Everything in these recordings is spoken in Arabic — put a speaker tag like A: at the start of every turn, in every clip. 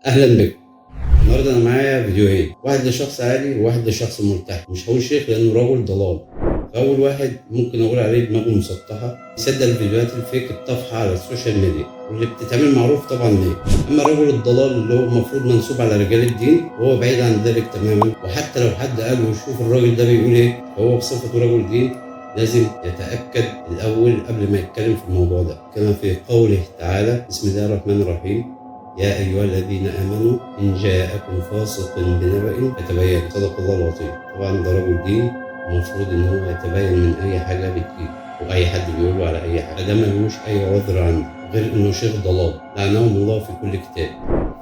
A: اهلا بكم. النهارده انا معايا فيديوهين، واحد لشخص عادي وواحد لشخص مرتاح. مش هقول شيخ لانه رجل ضلال. اول واحد ممكن اقول عليه دماغه مسطحه، يصدق الفيديوهات الفيك الطافحه على السوشيال ميديا واللي بتتعمل معروف طبعا ليه. اما رجل الضلال اللي هو المفروض منسوب على رجال الدين وهو بعيد عن ذلك تماما، وحتى لو حد قال له شوف الراجل ده بيقول ايه فهو بصفته رجل دين لازم يتأكد الأول قبل ما يتكلم في الموضوع ده. كما في قوله تعالى: بسم الله الرحمن الرحيم، يا أيها الذين آمنوا إن جاءكم فاسق بنبأ فتبينوا. صدق الله العظيم. طبعا ده رجل دين المفروض إن هو يتبين من أي حاجة بتجيب وأي حد بيقوله على أي حاجة. ده ملوش أي عذر عنده غير إنه شيخ ضلال لعنهم الله في كل كتاب.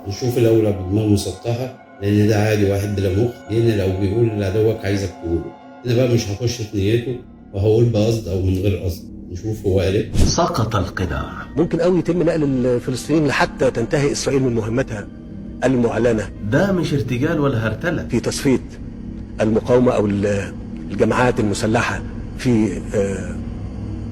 A: نشوف الأول أبو دماغ مسطحة، لأن ده عادي واحد بلا مخ، لأن لو بيقول لعدوك عايزك تقوله. أنا بقى مش هخش في نيته وهقول بقصد أو من غير قصد. نشوف هو قال ايه.
B: سقط القناع.
C: ممكن قوي يتم نقل الفلسطينيين حتى تنتهي اسرائيل من مهمتها المعلنه.
B: ده مش ارتجال ولا هرتله
C: في تصفيه المقاومه او الجماعات المسلحه في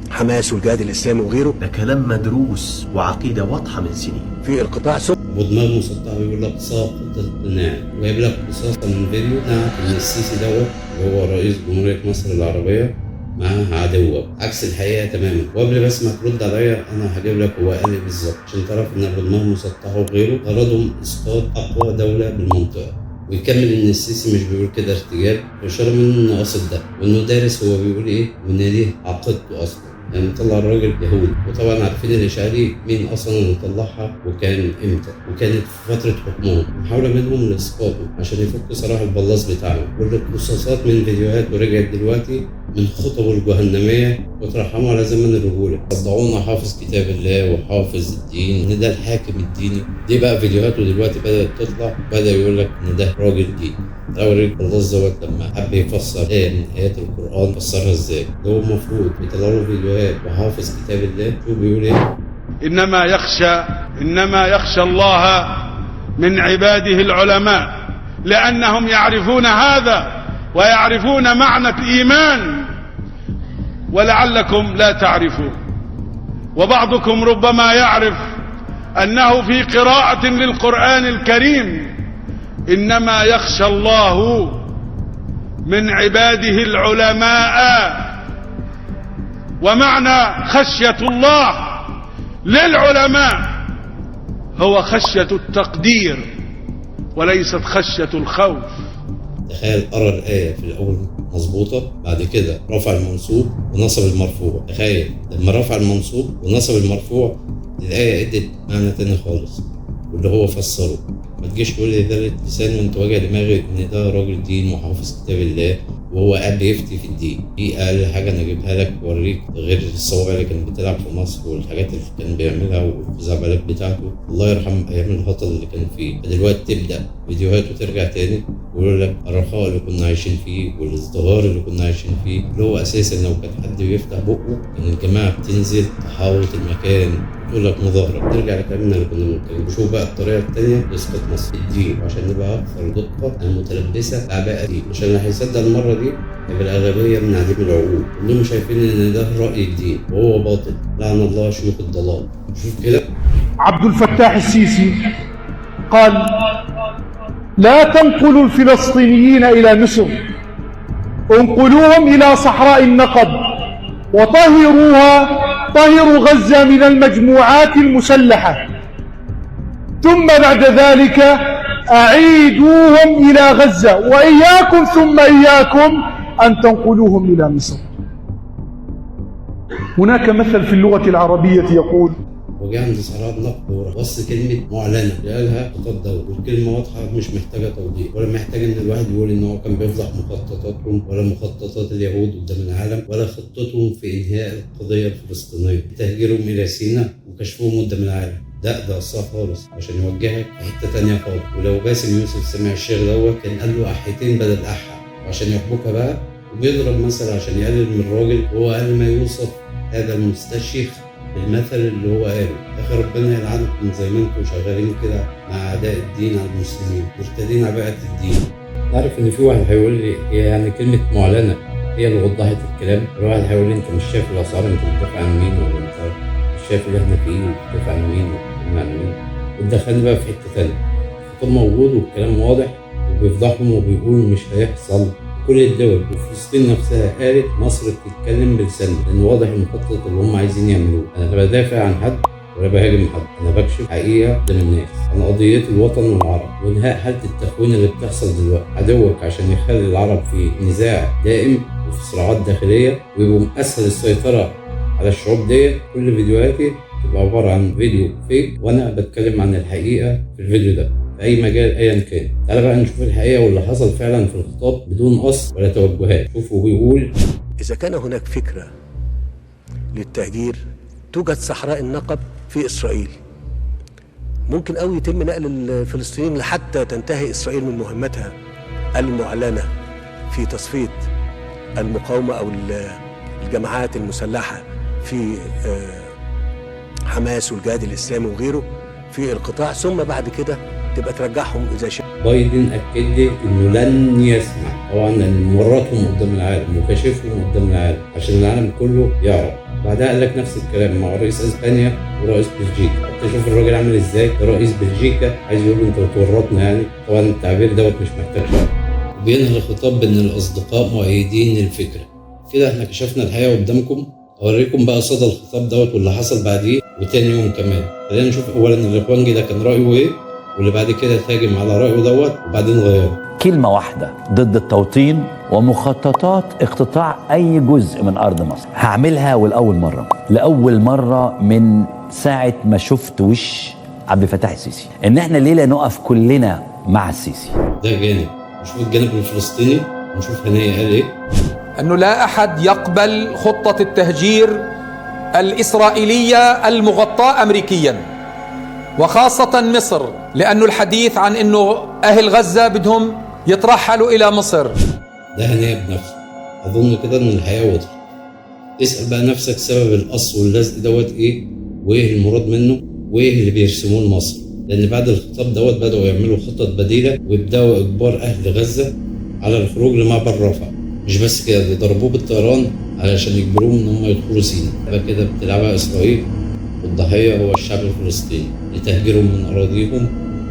C: حماس والجهاد الاسلامي وغيره.
B: ده كلام مدروس وعقيده واضحه من سنين.
C: في القطاع
A: ابو دماغ مسطح بيقول لك ساقط القناع، وجايب لك قصاصه من فيديو ان السيسي دوت اللي هو رئيس جمهوريه مصر العربيه معاه عدوة عكس الحقيقة تماما. وقبل بس ما ترد عليا أنا هجيب لك هو قال إيه بالظبط عشان تعرف إن أبو دماغ مسطح وغيره غرضهم إسقاط أقوى دولة بالمنطقة. ويكمل إن السيسي مش بيقول كده ارتجال، وإشارة منه إنه قاصد ده وإنه دارس هو بيقول إيه وإن دي عقيدته أصلا. يعني طلع الراجل يهودي، وطبعا عارفين الإشاعة دي مين أصلا اللي طلعها وكان إمتى، وكانت في فترة حكمهم. محاولة منهم لإسقاطه عشان يفكوا سراح البلاص بتاعهم. والقصاصات من فيديوهات ورجعت دلوقتي من خطبه الجهنمية وترحموا على زمن الرجولة. صدعونا حافظ كتاب الله وحافظ الدين إن ده الحاكم الديني. دي بقى فيديوهاته دلوقتي بدأت تطلع، بدأ يقول لك إن ده راجل دين. أوريك الله دوت لما حب يفسر آية من آيات القرآن فسرها إزاي. ده هو المفروض يطلع له فيديوهات وحافظ كتاب الله. شوف بيقول إيه:
D: إنما يخشى الله من عباده العلماء، لأنهم يعرفون هذا ويعرفون معنى الإيمان ولعلكم لا تعرفون. وبعضكم ربما يعرف أنه في قراءة للقرآن الكريم إنما يخشى الله من عباده العلماء. ومعنى خشية الله للعلماء هو خشية التقدير وليست خشية الخوف.
A: تخيل قرأ الآية في الأول مظبوطة، بعد كده رفع المنصوب ونصب المرفوع. تخيل لما رفع المنصوب ونصب المرفوع الآية ادت معنى تاني خالص واللي هو فسره. ما تجيش تقول لي ذلة لسان وانت واجع دماغي ان ده راجل دين وحافظ كتاب الله وهو قاعد بيفتي في الدين. دي اقل حاجه انا اجيبها لك اوريك، غير الصوابع اللي كانت بتلعب في مصر والحاجات اللي كان بيعملها والخزعبلات بتاعته. الله يرحم ايام الهطل اللي كان فيه. دلوقتي تبدا فيديوهاته ترجع تاني ويقول لك الرخاء اللي كنا عايشين فيه والازدهار اللي كنا عايشين فيه، اللي هو اساسا لو كان حد بيفتح بقه كان الجماعه بتنزل تحاوط المكان تقول لك مظاهره. نرجع لكلامنا اللي كنا بنتكلم. شوف بقى الطريقه الثانيه لاسقاط مصر الدين عشان نبقى اكثر دقه المتلبسه باعباء الدين، عشان اللي هيصدق المره دي يبقى الاغلبيه من عديم العقول انهم شايفين ان ده راي الدين وهو باطل. لعن الله شيوخ الضلال. شوف كده
E: عبد الفتاح السيسي قال: لا تنقلوا الفلسطينيين إلى مصر، انقلوهم إلى صحراء النقب وطهروها، طهروا غزة من المجموعات المسلحة، ثم بعد ذلك أعيدوهم إلى غزة، وإياكم ثم إياكم أن تنقلوهم إلى مصر. هناك مثل في اللغة العربية يقول:
A: وجه عند صحراء النقب وبص كلمة معلنة قالها خطط دولة، والكلمة واضحة مش محتاجة توضيح ولا محتاج إن الواحد يقول إن هو كان بيفضح مخططاتهم ولا مخططات اليهود قدام العالم ولا خطتهم في إنهاء القضية الفلسطينية، تهجيرهم إلى سيناء وكشفهم قدام العالم. ده قصة خالص عشان يوجهك في حتة تانية خالص. ولو باسم يوسف سمع الشيخ دوت كان قال له أحيتين بدل أحا، وعشان يحبكها بقى وبيضرب مثل عشان يقلل من الراجل. هو قال ما يوصف هذا المستشيخ بالمثل اللي هو قاله. اخر ربنا يلعنكم زي ما انتم شغالين كده مع اعداء الدين على المسلمين مرتدين عباءة الدين. تعرف ان في واحد هيقول لي هي يعني كلمة معلنة هي اللي وضحت الكلام. الواحد هيقول لي انت مش شايف الاسعار، انت بتدافع عن مين؟ ولا انت مش شايف اللي احنا فيه وبتدافع عن مين وبتتكلم عن مين؟ وتدخلني بقى في حتة تانية. الخطاب موجود والكلام واضح، وبيفضحهم وبيقولوا مش هيحصل. كل الدول وفلسطين نفسها قالت مصر بتتكلم بلساننا، لان واضح المخطط اللي هم عايزين يعملوه. انا لا بدافع عن حد ولا بهاجم حد، انا بكشف حقيقه قدام الناس. انا قضيتي الوطن والعرب وانهاء حاله التخوين اللي بتحصل دلوقتي. عدوك عشان يخلي العرب في نزاع دائم وفي صراعات داخليه ويبقوا من اسهل السيطره على الشعوب ديت. كل فيديوهاتي تبقى عباره عن فيديو فيك وانا بتكلم عن الحقيقه في الفيديو ده في اي مجال ايا كان. تعالى بقى نشوف الحقيقه واللي حصل فعلا في الخطاب بدون قصد ولا توجهات. شوفوا بيقول:
C: إذا كان هناك فكرة للتهجير، توجد صحراء النقب في إسرائيل. ممكن قوي يتم نقل الفلسطينيين لحتى تنتهي إسرائيل من مهمتها المعلنة في تصفية المقاومة أو الجماعات المسلحة في حماس والجهاد الإسلامي وغيره في القطاع، ثم بعد كده تبقى ترجعهم إذا شاء.
A: بايدن أكد لي إنه لن يسمح، طبعا لأن مورطهم قدام العالم وكشفهم قدام العالم عشان العالم كله يعرف. بعدها قال لك نفس الكلام مع رئيس اسبانيا ورئيس بلجيكا. حتى شوف الراجل عامل ازاي، ده رئيس بلجيكا عايز يقول له انت بتورطنا يعني. طبعا التعبير دوت مش محتاج شرح. وبينهي الخطاب بان الاصدقاء مؤيدين للفكره. كده احنا كشفنا الحقيقه قدامكم. اوريكم بقى صدى الخطاب دوت واللي حصل بعديه وتاني يوم كمان. خلينا نشوف اولا الاخوانجي ده كان رايه ايه، واللي بعد كده تهاجم على رايه دوت وبعدين غيره.
F: كلمة واحدة ضد التوطين ومخططات اقتطاع أي جزء من أرض مصر. هعملها لأول مرة من ساعة ما شفت وش عبد الفتاح السيسي، إن إحنا الليلة نقف كلنا مع السيسي.
A: ده جانب. نشوف الجانب الفلسطيني ونشوف هنية قال إيه.
G: أنه لا أحد يقبل خطة التهجير الإسرائيلية المغطاة أمريكيا، وخاصة مصر، لأنه الحديث عن أنه أهل غزة بدهم يترحلوا إلى مصر.
A: ده هنية بنفسه. أظن كده إن الحقيقة واضحة. اسأل بقى نفسك سبب القص واللزق دوت إيه، وإيه المراد منه، وإيه اللي بيرسموه لمصر. لأن بعد الخطاب دوت بدأوا يعملوا خطط بديلة ويبدأوا إجبار أهل غزة على الخروج لمعبر رفح. مش بس كده، ده ضربوه بالطيران علشان يجبروهم إن هم يدخلوا سيناء. يبقى كده بتلعبها إسرائيل والضحية هو الشعب الفلسطيني لتهجيرهم من أراضيهم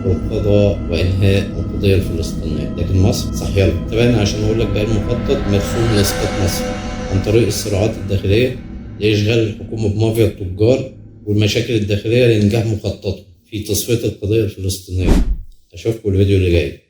A: والقضاء وإنهاء القضية الفلسطينية. لكن مصر صح يلا تابعنا عشان أقول لك بقى المخطط مرسوم لإسقاط مصر عن طريق الصراعات الداخلية لإشغال الحكومة بمافيا التجار والمشاكل الداخلية لإنجاح مخططه في تصفية القضية الفلسطينية. أشوفكم الفيديو اللي جاي.